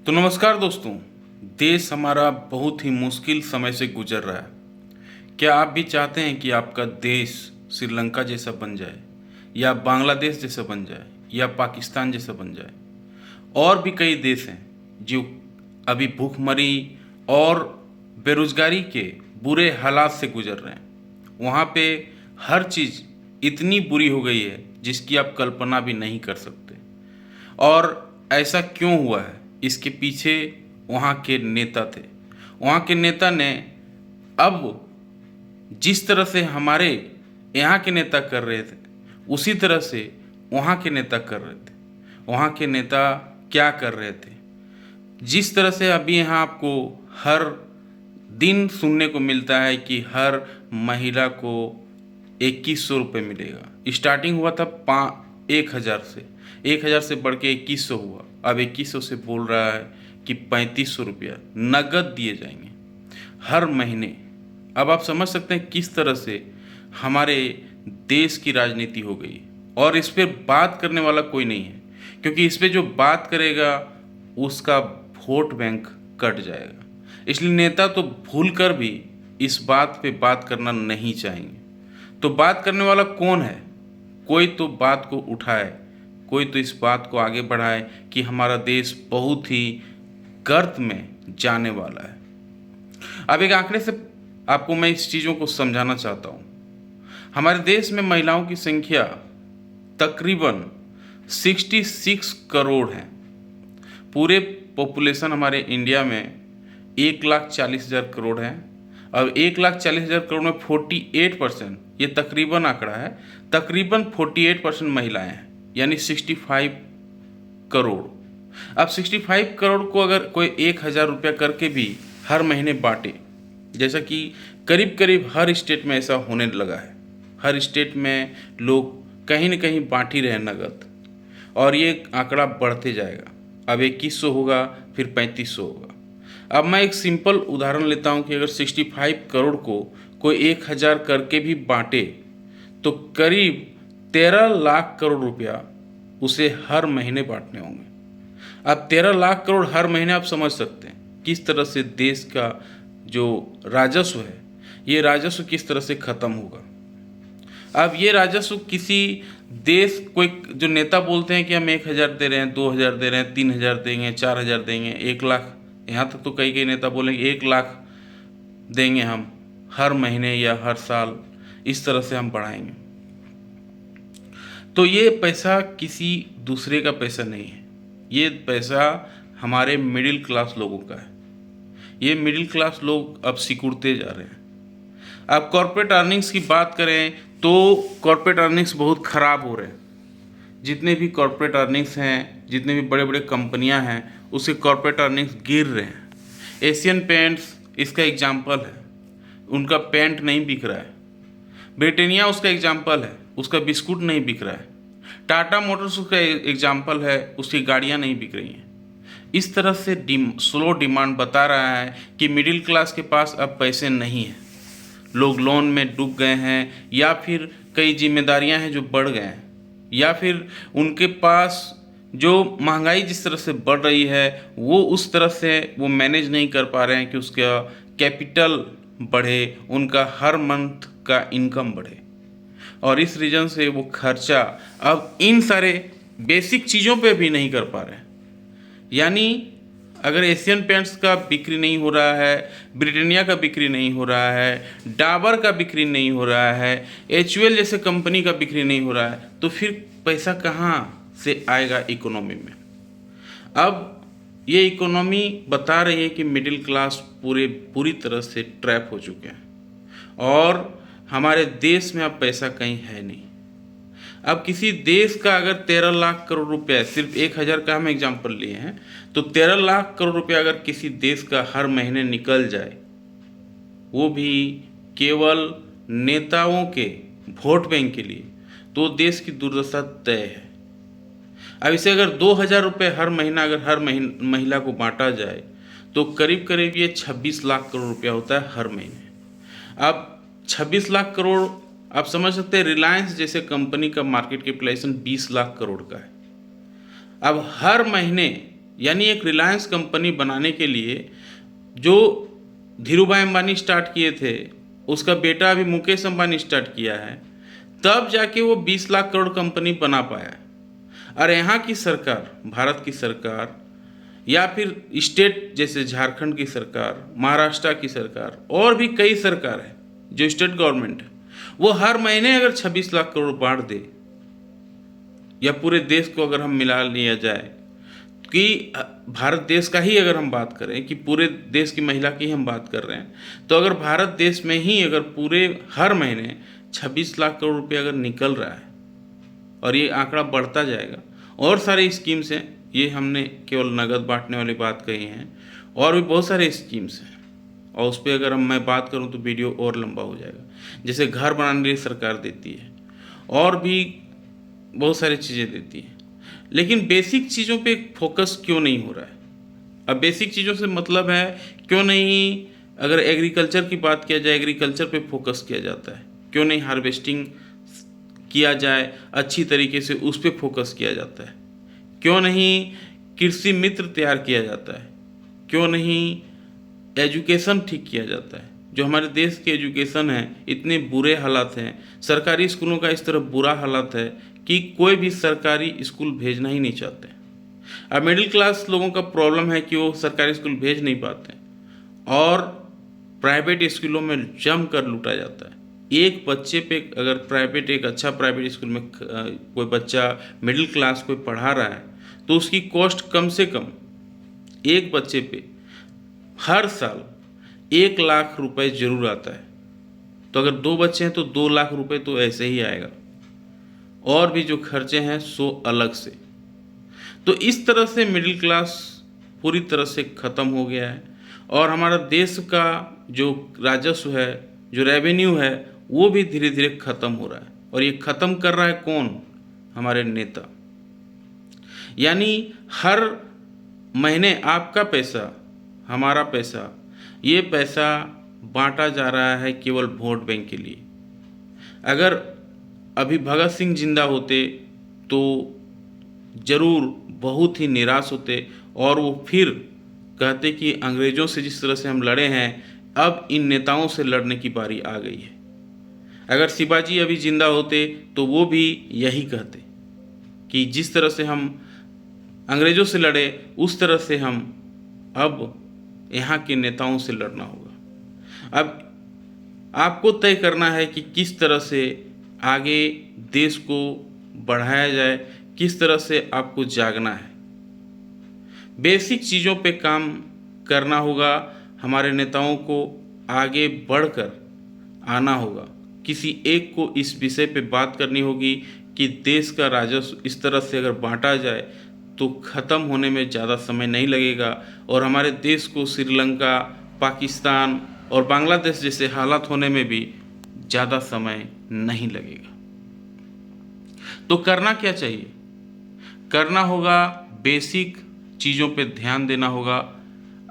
तो नमस्कार दोस्तों। देश हमारा बहुत ही मुश्किल समय से गुजर रहा है। क्या आप भी चाहते हैं कि आपका देश श्रीलंका जैसा बन जाए, या बांग्लादेश जैसा बन जाए, या पाकिस्तान जैसा बन जाए? और भी कई देश हैं जो अभी भूखमरी और बेरोजगारी के बुरे हालात से गुजर रहे हैं। वहाँ पे हर चीज़ इतनी बुरी हो गई है जिसकी आप कल्पना भी नहीं कर सकते। और ऐसा क्यों हुआ है, इसके पीछे वहाँ के नेता थे। वहाँ के नेता ने अब जिस तरह से हमारे यहाँ के नेता कर रहे थे, उसी तरह से वहाँ के नेता कर रहे थे। वहाँ के नेता क्या कर रहे थे? जिस तरह से अभी यहाँ आपको हर दिन सुनने को मिलता है कि हर महिला को 2100 रुपये मिलेगा। स्टार्टिंग हुआ था 1000 से, 1000 से बढ़ के 2100 हुआ। अब 2100 से बोल रहा है कि 3500 रुपया नगद दिए जाएंगे हर महीने। अब आप समझ सकते हैं किस तरह से हमारे देश की राजनीति हो गई। और इस पर बात करने वाला कोई नहीं है, क्योंकि इस पर जो बात करेगा उसका वोट बैंक कट जाएगा। इसलिए नेता तो भूल कर भी इस बात पे बात करना नहीं चाहेंगे। तो बात करने वाला कौन है? कोई तो बात को उठाए, कोई तो इस बात को आगे बढ़ाए कि हमारा देश बहुत ही गर्त में जाने वाला है। अब एक आंकड़े से आपको मैं इस चीज़ों को समझाना चाहता हूँ। हमारे देश में महिलाओं की संख्या तकरीबन 66 करोड़ है। पूरे पॉपुलेशन हमारे इंडिया में 1,40,000 करोड़ है। अब 1,40,000 करोड़ में 48%, ये तकरीबन आंकड़ा है, तकरीबन 48% महिलाएं हैं, यानी 65 करोड़। अब 65 करोड़ को अगर कोई 1,000 रुपया करके भी हर महीने बांटे, जैसा कि करीब करीब हर स्टेट में ऐसा होने लगा है। हर स्टेट में लोग कहीं न कहीं बांट ही रहे नगद, और ये आंकड़ा बढ़ते जाएगा। अब 2100 होगा, फिर 3500 होगा। अब मैं एक सिंपल उदाहरण लेता हूँ कि अगर 65 करोड़ को कोई 1,000 करके भी बांटे तो करीब 13 लाख करोड़ रुपया उसे हर महीने बांटने होंगे। अब 13 लाख करोड़ हर महीने, आप समझ सकते हैं किस तरह से देश का जो राजस्व है, ये राजस्व किस तरह से ख़त्म होगा। अब ये राजस्व किसी देश, कोई जो नेता बोलते हैं कि हम 1,000 दे रहे हैं, 2,000 दे रहे हैं, 3,000 देंगे, 4,000 देंगे, 1 लाख, यहाँ तक तो कई नेता बोलेंगे 1 लाख देंगे हम हर महीने या हर साल, इस तरह से हम बढ़ाएंगे। तो ये पैसा किसी दूसरे का पैसा नहीं है, ये पैसा हमारे मिडिल क्लास लोगों का है। ये मिडिल क्लास लोग अब सिकुड़ते जा रहे हैं। अब कॉर्पोरेट अर्निंग्स की बात करें तो कॉर्पोरेट अर्निंग्स बहुत ख़राब हो रहे हैं। जितने भी कॉर्पोरेट अर्निंग्स हैं, जितने भी बड़े बड़े कंपनियां हैं, उसके कॉर्पोरेट अर्निंग्स गिर रहे हैं। एशियन पेंट्स इसका एग्जाम्पल है, उनका पेंट नहीं बिक रहा है। ब्रिटानिया उसका एग्जाम्पल है, उसका बिस्कुट नहीं बिक रहा है। टाटा मोटर्स उसका एग्जाम्पल है, उसकी गाड़ियाँ नहीं बिक रही हैं। इस तरह से स्लो डिमांड बता रहा है कि मिडिल क्लास के पास अब पैसे नहीं हैं। लोग लोन में डूब गए हैं, या फिर कई जिम्मेदारियां हैं जो बढ़ गए हैं, या फिर उनके पास जो महंगाई जिस तरह से बढ़ रही है वो उस तरह से वो मैनेज नहीं कर पा रहे हैं कि उसका कैपिटल बढ़े, उनका हर मंथ का इनकम बढ़े। और इस रीज़न से वो खर्चा अब इन सारे बेसिक चीज़ों पे भी नहीं कर पा रहे हैं। यानी अगर एशियन पेंट्स का बिक्री नहीं हो रहा है, ब्रिटानिया का बिक्री नहीं हो रहा है, डाबर का बिक्री नहीं हो रहा है, HUL जैसे कंपनी का बिक्री नहीं हो रहा है, तो फिर पैसा कहाँ से आएगा इकोनॉमी में? अब ये इकोनॉमी बता रही है कि मिडिल क्लास पूरी तरह से ट्रैप हो चुके हैं, और हमारे देश में अब पैसा कहीं है नहीं। अब किसी देश का अगर 13 लाख करोड़ रुपया, सिर्फ 1,000 का हम एग्जाम्पल लिए हैं, तो 13 लाख करोड़ रुपया अगर किसी देश का हर महीने निकल जाए, वो भी केवल नेताओं के वोट बैंक के लिए, तो देश की दुर्दशा तय है। अब इसे अगर 2,000 रुपये हर महीना अगर हर महिला को बांटा जाए तो करीब करीब ये 26 लाख करोड़ रुपया होता है हर महीने। अब 26 लाख करोड़, आप समझ सकते हैं रिलायंस जैसे कंपनी का मार्केट कैपिटलाइजेशन 20 लाख करोड़ का है। अब हर महीने यानी एक रिलायंस कंपनी बनाने के लिए जो धीरूभाई अंबानी स्टार्ट किए थे, उसका बेटा अभी मुकेश अंबानी स्टार्ट किया है, तब जाके वो 20 लाख करोड़ कंपनी बना पाया। और यहाँ की सरकार, भारत की सरकार या फिर स्टेट जैसे झारखंड की सरकार, महाराष्ट्र की सरकार और भी कई सरकार है जो स्टेट गवर्नमेंट है, वो हर महीने अगर 26 लाख करोड़ बांट दे, या पूरे देश को अगर हम मिला लिया जाए कि भारत देश का ही अगर हम बात करें कि पूरे देश की महिला की हम बात कर रहे हैं, तो अगर भारत देश में ही अगर पूरे हर महीने 26 लाख करोड़ रुपये अगर निकल रहा है और ये आंकड़ा बढ़ता जाएगा, और सारे स्कीम्स हैं, ये हमने केवल नगद बांटने वाली बात कही है, और भी बहुत सारे स्कीम्स हैं, और उस पर अगर मैं बात करूं तो वीडियो और लंबा हो जाएगा। जैसे घर बनाने के लिए सरकार देती है और भी बहुत सारी चीज़ें देती है, लेकिन बेसिक चीज़ों पे फोकस क्यों नहीं हो रहा है? अब बेसिक चीज़ों से मतलब है क्यों नहीं, अगर एग्रीकल्चर की बात किया जाए, एग्रीकल्चर पे फोकस किया जाता है, क्यों नहीं हार्वेस्टिंग किया जाए अच्छी तरीके से, उस पर फोकस किया जाता है, क्यों नहीं कृषि मित्र तैयार किया जाता है, क्यों नहीं एजुकेशन ठीक किया जाता है। जो हमारे देश के एजुकेशन है, इतने बुरे हालात हैं, सरकारी स्कूलों का इस तरह बुरा हालात है कि कोई भी सरकारी स्कूल भेजना ही नहीं चाहते। अब मिडिल क्लास लोगों का प्रॉब्लम है कि वो सरकारी स्कूल भेज नहीं पाते और प्राइवेट स्कूलों में जम कर लूटा जाता है। एक बच्चे पे अगर प्राइवेट, एक अच्छा प्राइवेट स्कूल में कोई बच्चा मिडिल क्लास कोई पढ़ा रहा है, तो उसकी कॉस्ट कम से कम एक बच्चे पे हर साल 1 लाख रुपए जरूर आता है। तो अगर 2 बच्चे हैं तो 2 लाख रुपए तो ऐसे ही आएगा, और भी जो खर्चे हैं सो अलग से। तो इस तरह से मिडिल क्लास पूरी तरह से ख़त्म हो गया है, और हमारा देश का जो राजस्व है, जो रेवेन्यू है, वो भी धीरे धीरे ख़त्म हो रहा है। और ये ख़त्म कर रहा है कौन? हमारे नेता। यानी हर महीने आपका पैसा, हमारा पैसा, ये पैसा बांटा जा रहा है केवल वोट बैंक के लिए। अगर अभी भगत सिंह जिंदा होते तो ज़रूर बहुत ही निराश होते, और वो फिर कहते कि अंग्रेज़ों से जिस तरह से हम लड़े हैं, अब इन नेताओं से लड़ने की बारी आ गई है। अगर शिवाजी अभी जिंदा होते तो वो भी यही कहते कि जिस तरह से हम अंग्रेज़ों से लड़े, उस तरह से हम अब यहाँ के नेताओं से लड़ना होगा। अब आपको तय करना है कि किस तरह से आगे देश को बढ़ाया जाए, किस तरह से आपको जागना है। बेसिक चीज़ों पे काम करना होगा, हमारे नेताओं को आगे बढ़कर आना होगा। किसी एक को इस विषय पे बात करनी होगी कि देश का राजस्व इस तरह से अगर बांटा जाए तो ख़त्म होने में ज़्यादा समय नहीं लगेगा, और हमारे देश को श्रीलंका, पाकिस्तान और बांग्लादेश जैसे हालात होने में भी ज़्यादा समय नहीं लगेगा। तो करना क्या चाहिए? करना होगा बेसिक चीज़ों पे ध्यान देना होगा।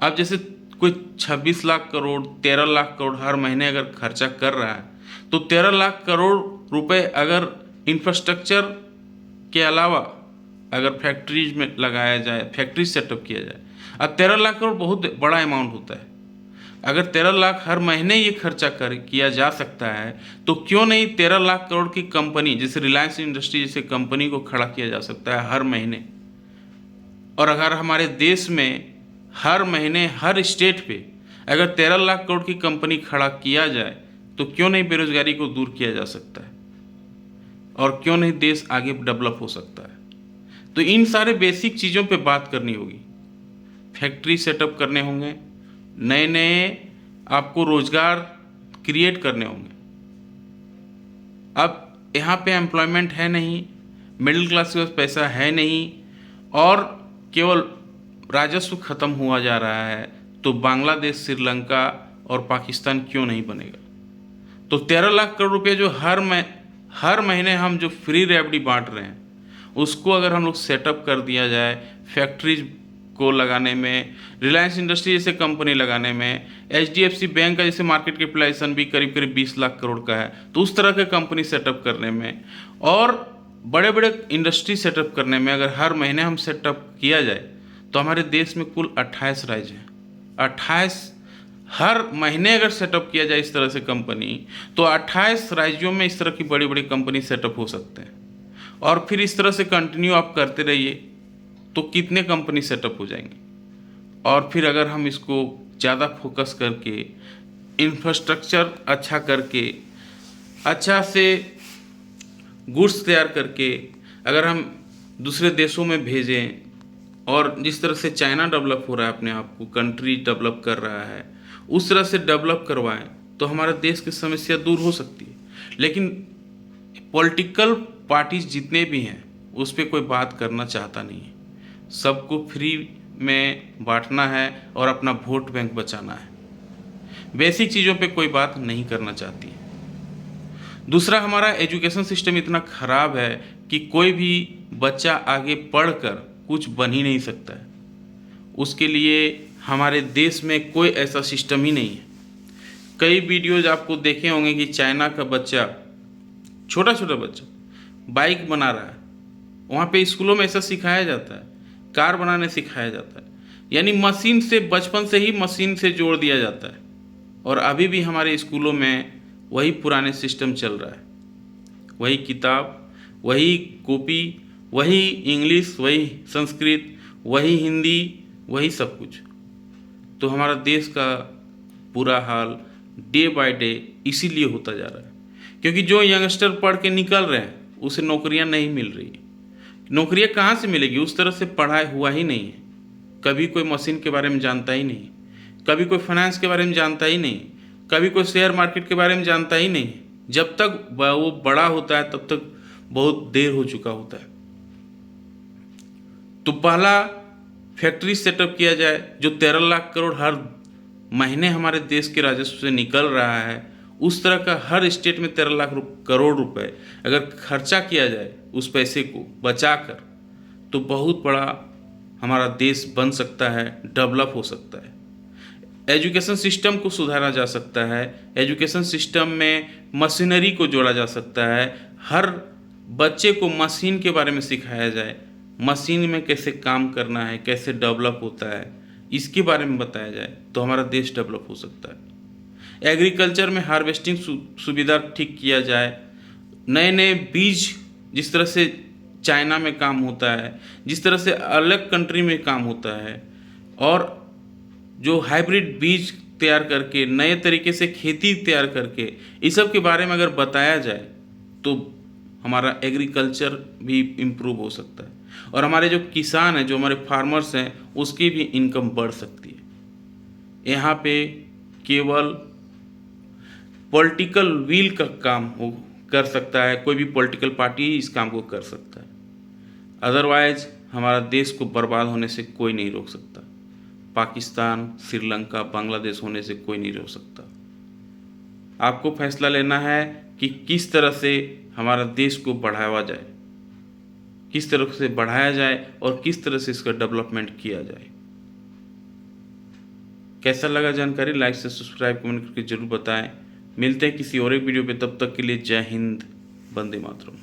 अब जैसे कोई 26 लाख करोड़, 13 लाख करोड़ हर महीने अगर खर्चा कर रहा है, तो 13 लाख करोड़ रुपए अगर इंफ्रास्ट्रक्चर के अलावा अगर फैक्ट्रीज में लगाया जाए, फैक्ट्री सेटअप किया जाए, अब 13 लाख करोड़ बहुत बड़ा अमाउंट होता है। अगर 13 लाख हर महीने ये खर्चा किया जा सकता है, तो क्यों नहीं 13 लाख करोड़ की कंपनी जैसे रिलायंस इंडस्ट्री जैसे कंपनी को खड़ा किया जा सकता है हर महीने। और अगर हमारे देश में हर महीने हर स्टेट पे अगर 13 लाख करोड़ की कंपनी खड़ा किया जाए, तो क्यों नहीं बेरोजगारी को दूर किया जा सकता है, और क्यों नहीं देश आगे डेवलप हो सकता है। तो इन सारे बेसिक चीज़ों पे बात करनी होगी। फैक्ट्री सेटअप करने होंगे, नए नए आपको रोजगार क्रिएट करने होंगे। अब यहाँ पे एम्प्लॉयमेंट है नहीं, मिडिल क्लास के पास पैसा है नहीं, और केवल राजस्व खत्म हुआ जा रहा है, तो बांग्लादेश, श्रीलंका और पाकिस्तान क्यों नहीं बनेगा? तो 13 लाख करोड़ रुपये जो हर महीने हम जो फ्री रेवड़ी बांट रहे हैं, उसको अगर हम लोग सेटअप कर दिया जाए, फैक्ट्रीज को लगाने में, रिलायंस इंडस्ट्री जैसे कंपनी लगाने में, HDFC बैंक का जैसे मार्केट कैपिटलाइजेशन भी करीब करीब 20 लाख करोड़ का है, तो उस तरह के कंपनी सेटअप करने में और बड़े बड़े इंडस्ट्री सेटअप करने में अगर हर महीने हम सेटअप किया जाए, तो हमारे देश में कुल 28 राज्य हैं। 28 हर महीने अगर सेटअप किया जाए इस तरह से कंपनी, तो 28 राज्यों में इस तरह की बड़ी बड़ी कंपनी सेटअप हो सकते हैं। और फिर इस तरह से कंटिन्यू आप करते रहिए तो कितने कंपनी सेटअप हो जाएंगे। और फिर अगर हम इसको ज़्यादा फोकस करके, इंफ्रास्ट्रक्चर अच्छा करके, अच्छा से गुड्स तैयार करके अगर हम दूसरे देशों में भेजें, और जिस तरह से चाइना डेवलप हो रहा है, अपने आप को कंट्री डेवलप कर रहा है, उस तरह से डेवलप करवाएं तो हमारे देश की समस्या दूर हो सकती है। लेकिन पॉलिटिकल पार्टीज जितने भी हैं उस पर कोई बात करना चाहता नहीं है। सबको फ्री में बांटना है और अपना वोट बैंक बचाना है। बेसिक चीज़ों पे कोई बात नहीं करना चाहती है। दूसरा, हमारा एजुकेशन सिस्टम इतना ख़राब है कि कोई भी बच्चा आगे पढ़कर कुछ बन ही नहीं सकता है। उसके लिए हमारे देश में कोई ऐसा सिस्टम ही नहीं है। कई वीडियोज आपको देखे होंगे कि चाइना का बच्चा, छोटा छोटा बच्चा बाइक बना रहा है। वहाँ पे स्कूलों में ऐसा सिखाया जाता है, कार बनाने सिखाया जाता है। यानी मशीन से, बचपन से ही मशीन से जोड़ दिया जाता है। और अभी भी हमारे स्कूलों में वही पुराने सिस्टम चल रहा है। वही किताब, वही कॉपी, वही इंग्लिश, वही संस्कृत, वही हिंदी, वही सब कुछ। तो हमारा देश का बुरा हाल डे बाय डे इसीलिए होता जा रहा है क्योंकि जो यंगस्टर पढ़ के निकल रहे हैं उसे नौकरियां नहीं मिल रही। नौकरियां कहाँ से मिलेगी? उस तरह से पढ़ाई हुआ ही नहीं है। कभी कोई मशीन के बारे में जानता ही नहीं, कभी कोई फाइनेंस के बारे में जानता ही नहीं, कभी कोई शेयर मार्केट के बारे में जानता ही नहीं। जब तक वो बड़ा होता है तब तक बहुत देर हो चुका होता है। तो पहला फैक्ट्री सेटअप किया जाए, जो 13 लाख करोड़ हर महीने हमारे देश के राजस्व से निकल रहा है, उस तरह का हर स्टेट में 13 लाख करोड़ रुपए अगर खर्चा किया जाए उस पैसे को बचाकर, तो बहुत बड़ा हमारा देश बन सकता है, डेवलप हो सकता है। एजुकेशन सिस्टम को सुधारा जा सकता है। एजुकेशन सिस्टम में मशीनरी को जोड़ा जा सकता है। हर बच्चे को मशीन के बारे में सिखाया जाए, मशीन में कैसे काम करना है, कैसे डेवलप होता है, इसके बारे में बताया जाए तो हमारा देश डेवलप हो सकता है। एग्रीकल्चर में हार्वेस्टिंग सुविधा ठीक किया जाए। नए नए बीज, जिस तरह से चाइना में काम होता है, जिस तरह से अलग कंट्री में काम होता है, और जो हाइब्रिड बीज तैयार करके नए तरीके से खेती तैयार करके इस सब के बारे में अगर बताया जाए तो हमारा एग्रीकल्चर भी इम्प्रूव हो सकता है। और हमारे जो किसान हैं, जो हमारे फार्मर्स हैं, उसकी भी इनकम बढ़ सकती है। यहाँ पे केवल पॉलिटिकल विल का काम कर सकता है, कोई भी पॉलिटिकल पार्टी इस काम को कर सकता है। अदरवाइज हमारा देश को बर्बाद होने से कोई नहीं रोक सकता। पाकिस्तान, श्रीलंका, बांग्लादेश होने से कोई नहीं रोक सकता। आपको फैसला लेना है कि किस तरह से हमारा देश को बढ़ावा जाए, किस तरह से बढ़ाया जाए और किस तरह से इसका डेवलपमेंट किया जाए। कैसा लगा जानकारी? लाइक से सब्सक्राइब कमेंट करके जरूर बताएं। मिलते हैं किसी और एक वीडियो पे, तब तक के लिए जय हिंद, वंदे मातरम।